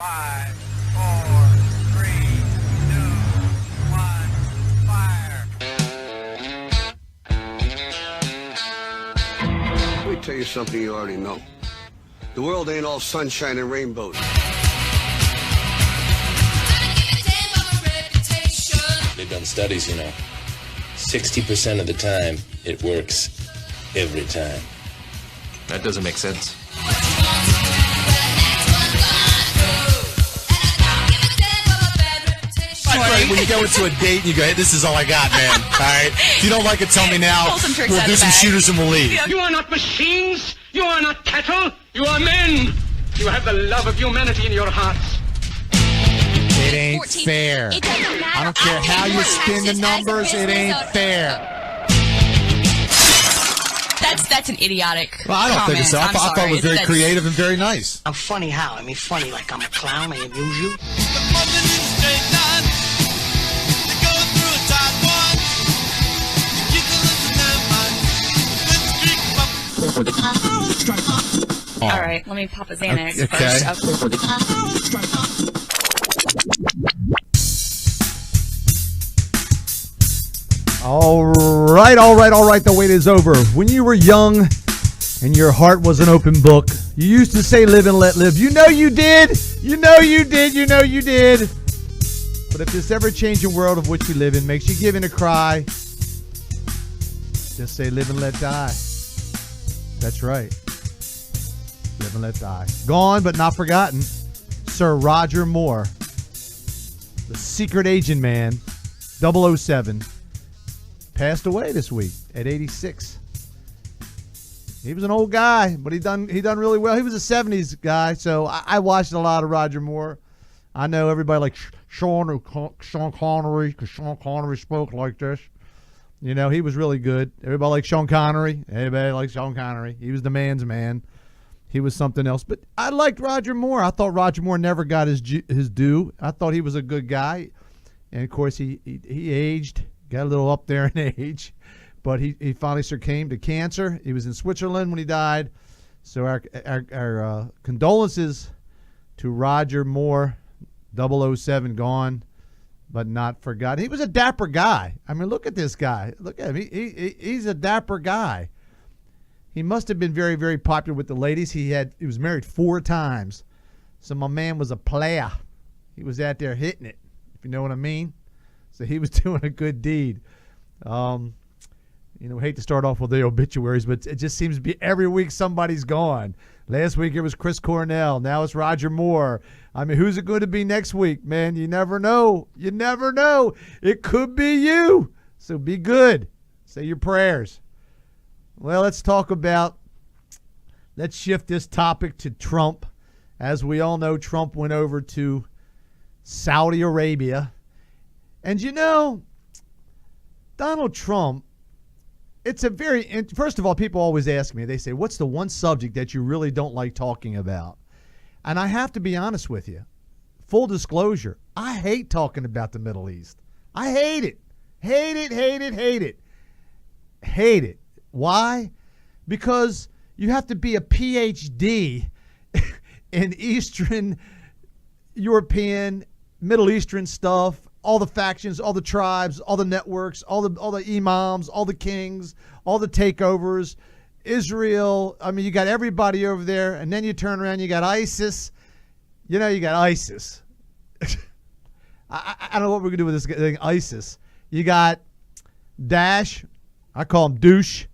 5, 4, 3, 2, 1, fire. Let me tell you something you already know. The world ain't all sunshine and rainbows. They've done studies, 60% of the time, it works every time. That doesn't make sense. Right, when you go into a date and you go, hey, this is all I got, man. All right? If you don't like it, tell me now. We'll do some shooters and we'll leave. You are not machines. You are not cattle. You are men. You have the love of humanity in your hearts. It ain't fair. I don't care how you spin the numbers. It ain't fair. That's an idiotic Well, I don't think so. I thought it was very creative and very nice. I'm funny how? I mean, funny like I'm a clown. I amuse you. All right, let me pop a Xanax Okay. All right. The wait is over. When you were young and your heart was an open book, you used to say live and let live. You know you did. But if this ever-changing world of which we live in makes you give in a cry, just say live and let die. That's right. Live and let die. Gone but not forgotten. Sir Roger Moore, the secret agent man, 007, passed away this week at 86. He was an old guy, but he done really well. He was a 70s guy, so I watched a lot of Roger Moore. I know everybody like Sean Connery, because Sean Connery spoke like this. He was really good. Everybody likes Sean Connery. He was the man's man. He was something else. But I liked Roger Moore. I thought Roger Moore never got his due. I thought he was a good guy. And, of course, he aged, got a little up there in age. But he finally succumbed to cancer. He was in Switzerland when he died. So our condolences to Roger Moore, 007, gone but not forgotten. He was a dapper guy. I mean, look at this guy. Look at him. He's a dapper guy. He must have been very, very popular with the ladies. He was married 4 times. So my man was a player. He was out there hitting it, if you know what I mean. So he was doing a good deed. Hate to start off with the obituaries, but it just seems to be every week somebody's gone. Last week it was Chris Cornell. Now it's Roger Moore. I mean, who's it going to be next week, man? You never know. It could be you. So be good. Say your prayers. Well, let's shift this topic to Trump. As we all know, Trump went over to Saudi Arabia. And Donald Trump, first of all, people always ask me, they say, what's the one subject that you really don't like talking about? And I have to be honest with you. Full disclosure, I hate talking about the Middle East. I hate it. Hate it. Why? Because you have to be a PhD in Eastern European, Middle Eastern stuff, all the factions, all the tribes, all the networks, all the imams, all the kings, all the takeovers, Israel. I mean, you got everybody over there, and then you turn around, you got ISIS. You got ISIS. I don't know what we're going to do with this thing, ISIS. You got Daesh. I call him Douche.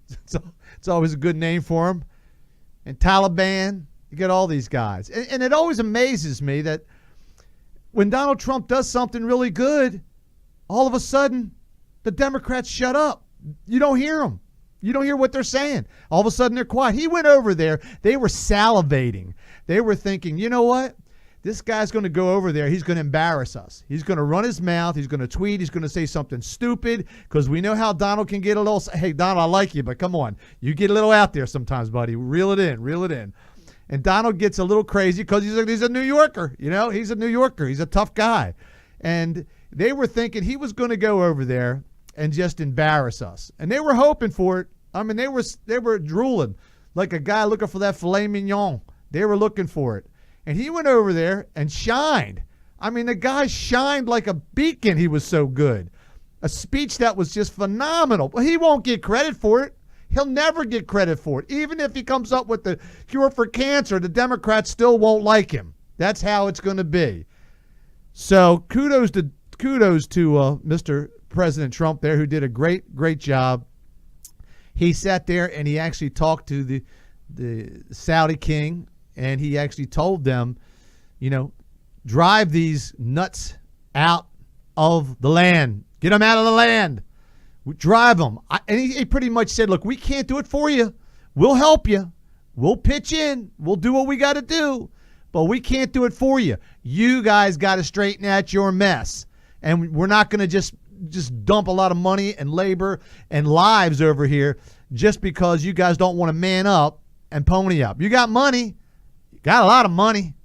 It's always a good name for him. And Taliban. You get all these guys. And it always amazes me that when Donald Trump does something really good, all of a sudden the Democrats shut up. You don't hear them. You don't hear what they're saying. All of a sudden they're quiet. He went over there. They were salivating. They were thinking, you know what? This guy's going to go over there. He's going to embarrass us. He's going to run his mouth. He's going to tweet. He's going to say something stupid because we know how Donald can get a little, hey, Donald, I like you, but come on. You get a little out there sometimes, buddy. Reel it in. And Donald gets a little crazy because he's a New Yorker. He's a New Yorker. He's a tough guy. And they were thinking he was going to go over there and just embarrass us. And they were hoping for it. I mean, they were drooling like a guy looking for that filet mignon. They were looking for it. And he went over there and shined. I mean, the guy shined like a beacon. He was so good. A speech that was just phenomenal. But he won't get credit for it. He'll never get credit for it. Even if he comes up with the cure for cancer, the Democrats still won't like him. That's how it's going to be. So kudos to Mr. President Trump there, who did a great job. He sat there and he actually talked to the Saudi king, and he actually told them, drive these nuts out of the land. Get them out of the land. Drive them. And he pretty much said, look, we can't do it for you. We'll help you. We'll pitch in. We'll do what we got to do. But we can't do it for you. You guys got to straighten out your mess. And we're not going to just dump a lot of money and labor and lives over here just because you guys don't want to man up and pony up. You got money. You got a lot of money.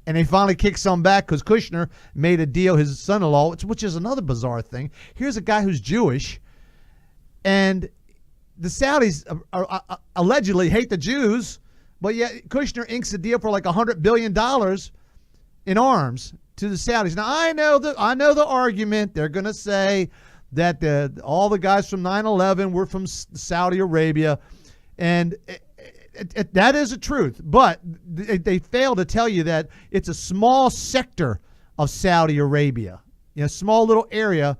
And they finally kicked some back because Kushner made a deal, his son-in-law, which is another bizarre thing. Here's a guy who's Jewish, and the Saudis allegedly hate the Jews, but yet Kushner inks a deal for like $100 billion in arms to the Saudis. Now, I know the argument. They're going to say that all the guys from 9/11 were from Saudi Arabia, and that is the truth. But they fail to tell you that it's a small sector of Saudi Arabia, small little area.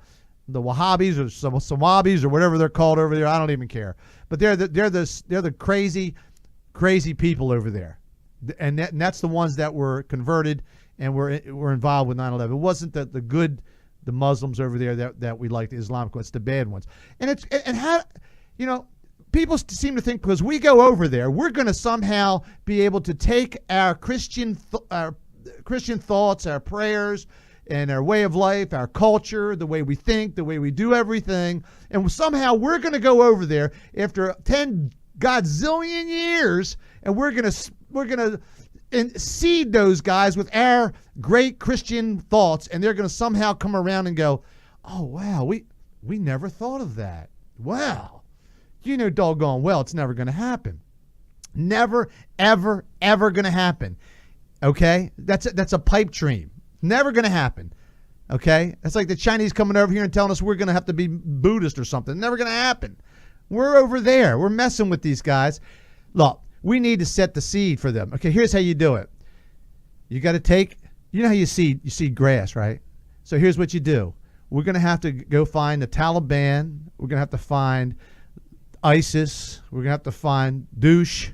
The Wahhabis or Sawabis or whatever they're called over there, I don't even care. But they're the crazy people over there, and that's the ones that were converted and were involved with 9/11. It wasn't the Muslims over there that we liked, the Islamic ones. It's the bad ones. And how people seem to think because we go over there, we're going to somehow be able to take our Christian thoughts, our prayers, and our way of life, our culture, the way we think, the way we do everything, and somehow we're going to go over there after 10 godzillion years, and we're going to seed those guys with our great Christian thoughts, and they're going to somehow come around and go, oh wow, we never thought of that. Wow, doggone well, it's never going to happen. Never, ever, ever going to happen. Okay, that's a pipe dream. Never going to happen. Okay? That's like the Chinese coming over here and telling us we're going to have to be Buddhist or something. Never going to happen. We're over there. We're messing with these guys. Look, we need to set the seed for them. Okay, here's how you do it. You got to take, how you seed grass, right? So here's what you do. We're going to have to go find the Taliban. We're going to have to find ISIS. We're going to have to find douche.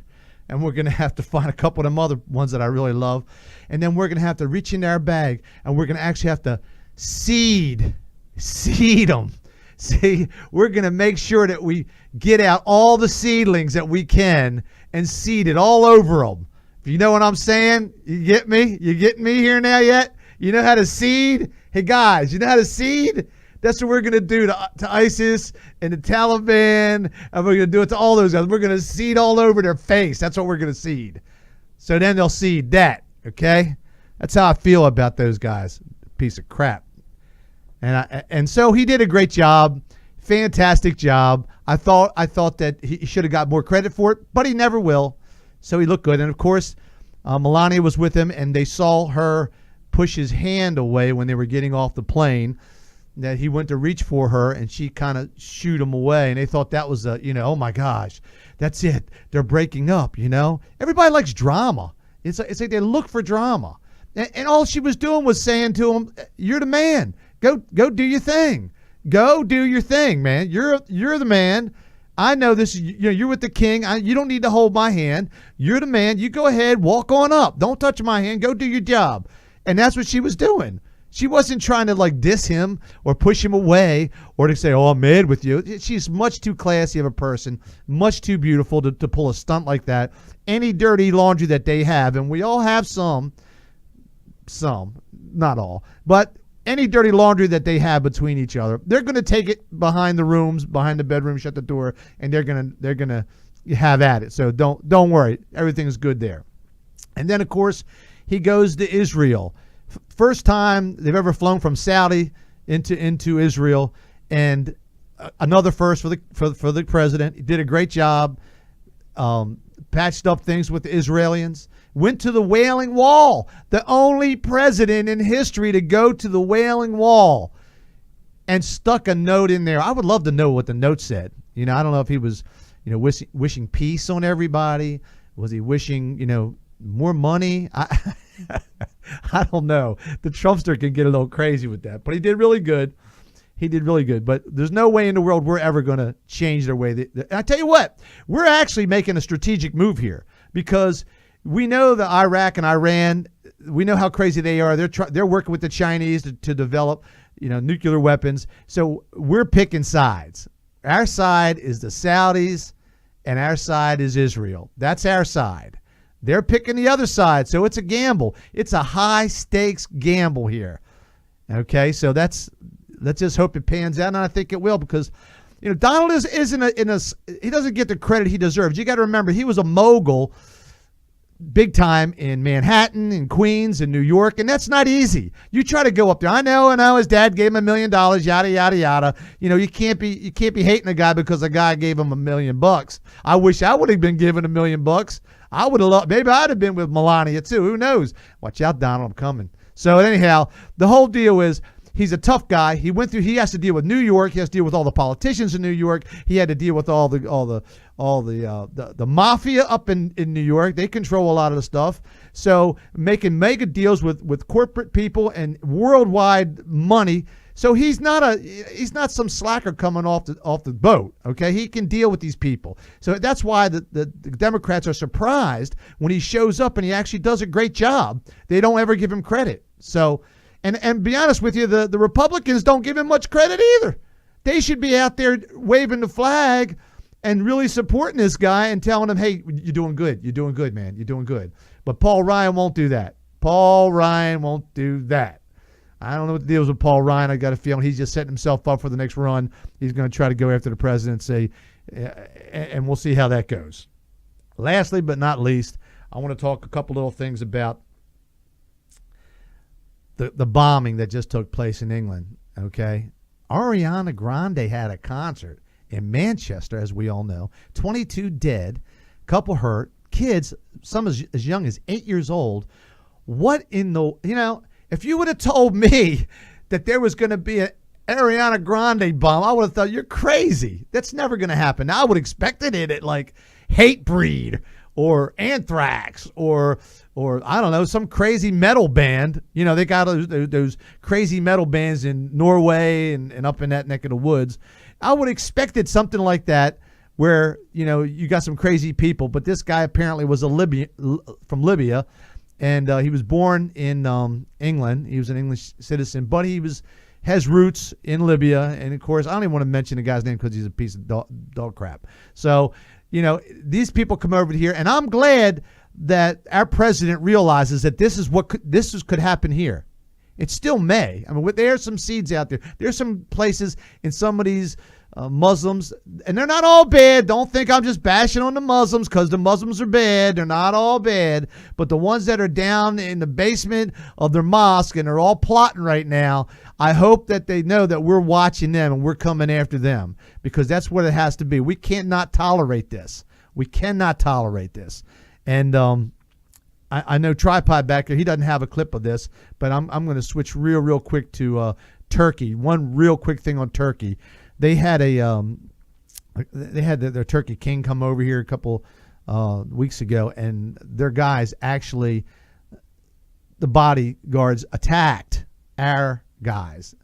And we're going to have to find a couple of them other ones that I really love. And then we're going to have to reach into our bag, and we're going to actually have to seed them. See, we're going to make sure that we get out all the seedlings that we can and seed it all over them. If you know what I'm saying, you get me? You getting me here now yet? You know how to seed? Hey, guys, you know how to seed? That's what we're going to do to ISIS and the Taliban, and we're going to do it to all those guys. We're going to seed all over their face. That's what we're going to seed. So then they'll seed that, okay? That's how I feel about those guys. Piece of crap. And so he did a great job, fantastic job. I thought that he should have got more credit for it, but he never will. So he looked good. And, of course, Melania was with him, and they saw her push his hand away when they were getting off the plane. That he went to reach for her, and she kind of shooed him away, and they thought that was oh my gosh, that's it, they're breaking up. Everybody likes drama. It's like they look for drama, and all she was doing was saying to him, you're the man, go do your thing, go do your thing, man. You're the man. I know this. You're with the king. You don't need to hold my hand. You're the man. You go ahead, walk on up, don't touch my hand, go do your job. And that's what she was doing. She wasn't trying to diss him or push him away or to say, oh, I'm mad with you. She's much too classy of a person, much too beautiful to pull a stunt like that. Any dirty laundry that they have, and we all have some, not all, but any dirty laundry that they have between each other, they're going to take it behind the rooms, behind the bedroom, shut the door, and they're going to have at it. So don't worry. Everything's good there. And then, of course, he goes to Israel. First time they've ever flown from Saudi into Israel, and another first for the president. He did a great job, patched up things with the Israelis. went to the Wailing Wall, the only president in history to go to the Wailing Wall, and stuck a note in there. I would love to know what the note said. I don't know if he was, wishing peace on everybody. Was he wishing, more money? I don't know. The Trumpster can get a little crazy with that, but he did really good. He did really good, but there's no way in the world we're ever going to change their way. I tell you what, we're actually making a strategic move here because we know that Iraq and Iran, we know how crazy they are. They're working with the Chinese to develop, nuclear weapons. So we're picking sides. Our side is the Saudis, and our side is Israel. That's our side. They're picking the other side, so it's a gamble. It's a high-stakes gamble here. Okay, so let's just hope it pans out, and I think it will because, Donald isn't he doesn't get the credit he deserves. You got to remember, he was a mogul big time in Manhattan, in Queens, in New York, and that's not easy. You try to go up there. I know his dad gave him $1 million, yada, yada, yada. You can't be hating a guy because a guy gave him $1 million. I wish I would have been given $1 million. I would have loved, maybe I'd have been with Melania too. Who knows? Watch out, Donald, I'm coming. So anyhow, the whole deal is he's a tough guy. He has to deal with New York. He has to deal with all the politicians in New York. He had to deal with all the mafia up in New York. They control a lot of the stuff. So making mega deals with corporate people and worldwide money. So he's not some slacker coming off the boat. Okay, he can deal with these people. So that's why the Democrats are surprised when he shows up and he actually does a great job. They don't ever give him credit. So. And be honest with you, the Republicans don't give him much credit either. They should be out there waving the flag and really supporting this guy and telling him, hey, you're doing good. You're doing good, man. You're doing good. But Paul Ryan won't do that. Paul Ryan won't do that. I don't know what the deal is with Paul Ryan. I got a feeling he's just setting himself up for the next run. He's going to try to go after the presidency, and we'll see how that goes. Lastly, but not least, I want to talk a couple little things about the bombing that just took place in England, okay? Ariana Grande had a concert in Manchester, as we all know. 22 dead, couple hurt, kids, some as young as 8 years old. What in the, if you would have told me that there was going to be an Ariana Grande bomb, I would have thought, you're crazy. That's never going to happen. Now, I would have expected it at like Hatebreed or Anthrax or I don't know, some crazy metal band. They got those crazy metal bands in Norway and up in that neck of the woods. I would have expected something like that where, you got some crazy people. But this guy apparently was from Libya, and he was born in England. He was an English citizen, but he has roots in Libya. And, of course, I don't even want to mention the guy's name because he's a piece of dog crap. So, these people come over here, and I'm glad that our president realizes that this could happen here. It's still May. I mean, there are some seeds out there. There's some places in some of these Muslims, and they're not all bad. Don't think I'm just bashing on the Muslims because the Muslims are bad. They're not all bad. But the ones that are down in the basement of their mosque and are all plotting right now, I hope that they know that we're watching them and we're coming after them, because that's what it has to be. We cannot tolerate this. We cannot tolerate this. And I know Tripod back there, he doesn't have a clip of this, but I'm going to switch real quick to Turkey. One real quick thing on Turkey. They had their Turkey king come over here a couple weeks ago, and their guys actually, the bodyguards attacked our guys.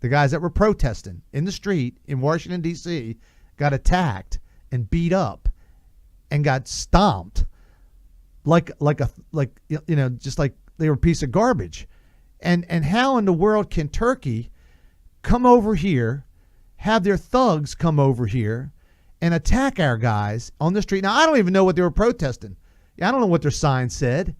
The guys that were protesting in the street in Washington, D.C. got attacked and beat up and got stomped just like they were a piece of garbage. And how in the world can Turkey come over here, have their thugs come over here and attack our guys on the street? Now, I don't even know what they were protesting. I don't know what their sign said.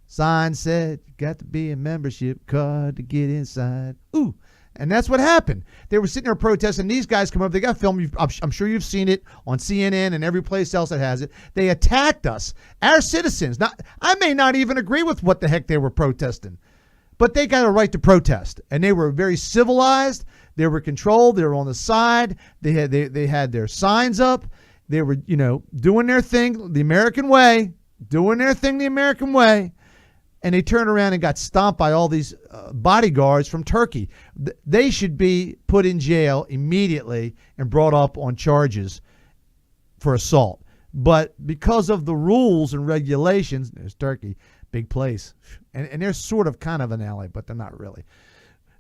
Sign said, you got to be a membership card to get inside. Ooh. And that's what happened. They were sitting there protesting. These guys come up. They got film. I'm sure you've seen it on CNN and every place else that has it. They attacked us, our citizens. Now, I may not even agree with what the heck they were protesting, but they got a right to protest. And they were very civilized. They were controlled. They were on the side. They had their signs up. They were, doing their thing the American way. doing their thing the American way, and they turned around and got stomped by all these bodyguards from Turkey. They should be put in jail immediately and brought up on charges for assault. But because of the rules and regulations, there's Turkey, big place. And they're sort of kind of an ally, but they're not really.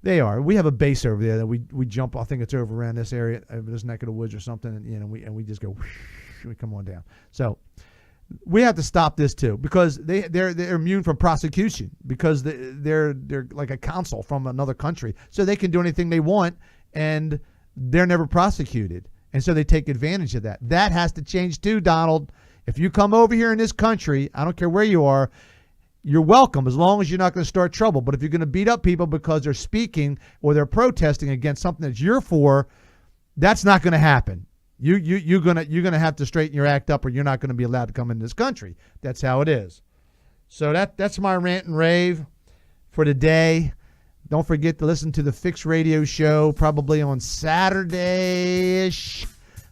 They are. We have a base over there that we jump. I think it's over around this area, this neck of the woods or something, and we just go, we come on down. So we have to stop this too, because they're immune from prosecution, because they're like a consul from another country, so they can do anything they want, and they're never prosecuted, and so they take advantage of that. That has to change too, Donald. If you come over here in this country, I don't care where you are, you're welcome, as long as you're not going to start trouble. But if you're going to beat up people because they're speaking or they're protesting against something that you're for, that's not going to happen. You're gonna have to straighten your act up, or you're not going to be allowed to come into this country. That's how it is. So that's my rant and rave for today. Don't forget to listen to the Fix Radio show probably on Saturday-ish.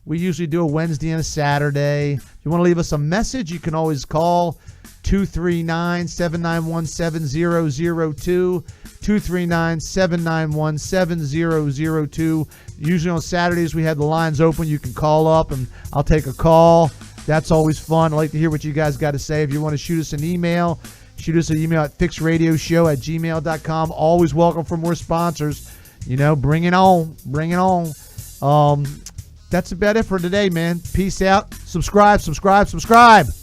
We usually do a Wednesday and a Saturday. If you want to leave us a message, you can always call 239-791-7002. 239-791-7002. Usually on Saturdays we have the lines open. You can call up and I'll take a call. That's always fun. I like to hear what you guys got to say. If you want to shoot us an email, shoot us an email at fixradioshow@gmail.com. Always welcome for more sponsors. Bring it on. Bring it on. That's about it for today, man. Peace out. Subscribe.